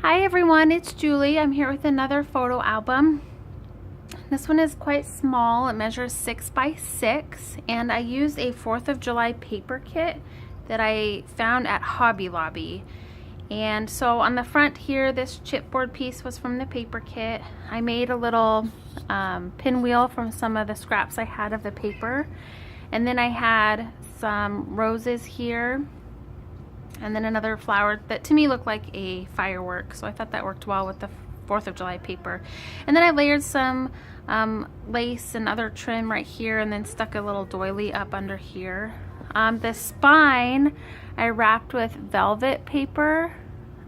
Hi everyone, it's Julie. I'm here with another photo album. This one is quite small. It measures 6 by 6 and I used a 4th of July paper kit that I found at Hobby Lobby. And so on the front here, this chipboard piece was from the paper kit. I made a little pinwheel from some of the scraps I had of the paper. And then I had some roses here, and then another flower that to me looked like a firework, so I thought that worked well with the 4th of July paper. And then I layered some lace and other trim right here, and then stuck a little doily up under here. The spine I wrapped with velvet paper.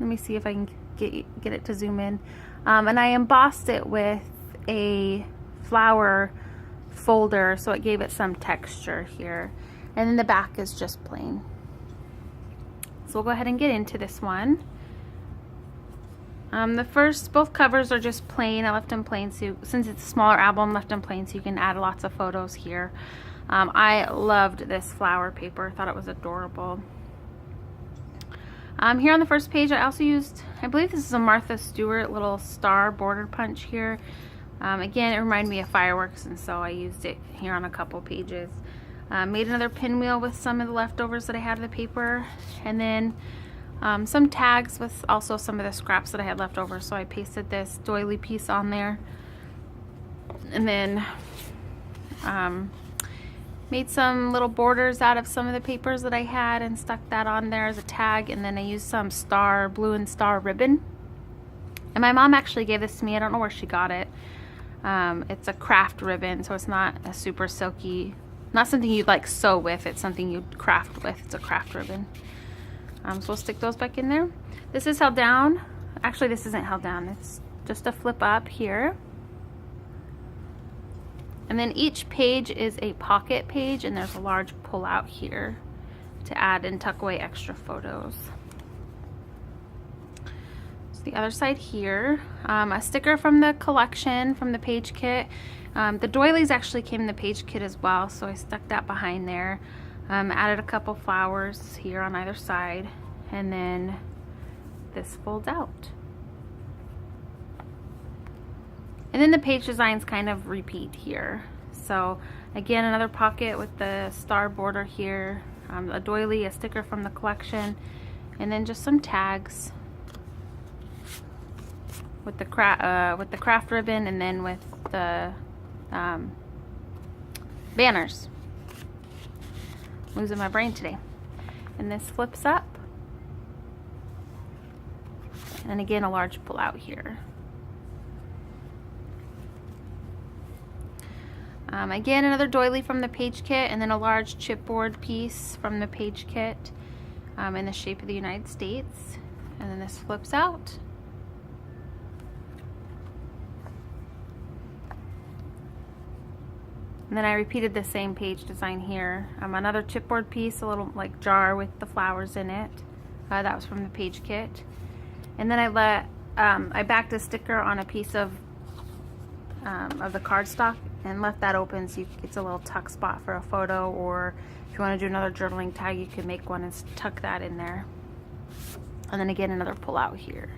Let me see if I can get it to zoom in. And I embossed it with a flower folder, so it gave it some texture here. And then the back is just plain. So we'll go ahead and get into this one. Both covers are just plain. I left them plain, so since it's a smaller album, left them plain so you can add lots of photos here. I loved this flower paper. I thought it was adorable. Here on the first page, I also used, I believe this is a Martha Stewart little star border punch here. Again, it reminded me of fireworks, and so I used it here on a couple pages. Made another pinwheel with some of the leftovers that I had of the paper, and then some tags with also some of the scraps that I had left over, so I pasted this doily piece on there, and then made some little borders out of some of the papers that I had and stuck that on there as a tag. And then I used some blue and star ribbon, and my mom actually gave this to me. I don't know where she got it. It's a craft ribbon, so it's not a super silky, not something you'd like sew with, it's something you'd craft with. It's a craft ribbon. So we'll stick those back in there. This is held down. Actually, this isn't held down. It's just a flip up here. And then each page is a pocket page, and there's a large pull out here to add and tuck away extra photos. So the other side here, a sticker from the collection, from the page kit. The doilies actually came in the page kit as well, so I stuck that behind there. Added a couple flowers here on either side, and then this folds out. And then the page designs kind of repeat here. So again, another pocket with the star border here, a doily, a sticker from the collection, and then just some tags with the craft ribbon, and then with the banners. Losing my brain today. And this flips up, and again a large pull out here. Again, another doily from the page kit, and then a large chipboard piece from the page kit in the shape of the United States. And then this flips out. And then I repeated the same page design here. Another chipboard piece, a little like jar with the flowers in it. That was from the page kit. And then I backed a sticker on a piece of the cardstock and left that open, so it's a little tuck spot for a photo, or if you want to do another journaling tag, you can make one and tuck that in there. And then again, another pull out here.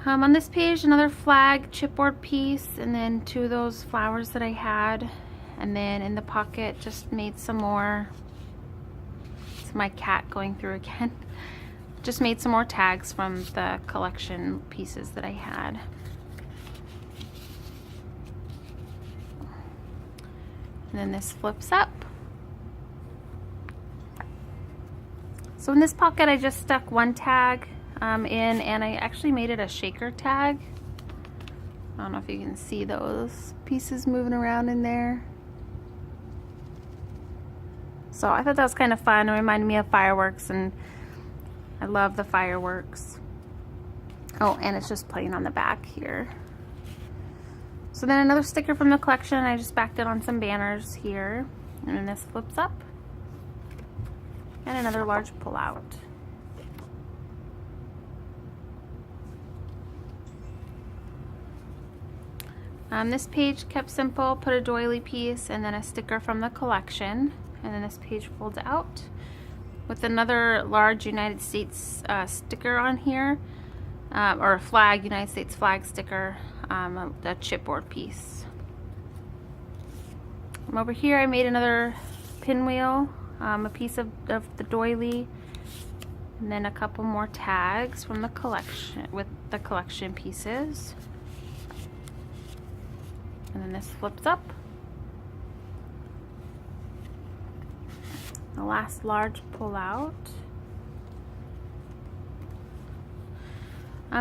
On this page, another flag chipboard piece, and then 2 of those flowers that I had. And then in the pocket, just made some more. It's my cat going through again. Just made some more tags from the collection pieces that I had. And then this flips up. So in this pocket, I just stuck one tag in, and I actually made it a shaker tag. I don't know if you can see those pieces moving around in there. So I thought that was kind of fun. It reminded me of fireworks, and I love the fireworks. Oh, and it's just plain on the back here. So then another sticker from the collection. I just backed it on some banners here, and then this flips up, and another large pull out. This page kept simple, put a doily piece and then a sticker from the collection, and then this page folds out. with another large United States sticker on here, or a flag, United States flag sticker, a chipboard piece. Over here I made another pinwheel, a piece of the doily, and then a couple more tags from the collection with the collection pieces. And then this flips up. The last large pull out.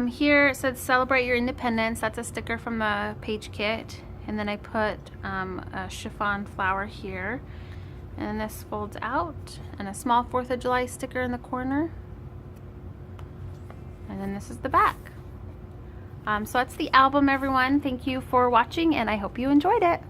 Here it says celebrate your independence. That's a sticker from the page kit. And then I put a chiffon flower here. And this folds out. And a small 4th of July sticker in the corner. And then this is the back. So that's the album, everyone. Thank you for watching, and I hope you enjoyed it.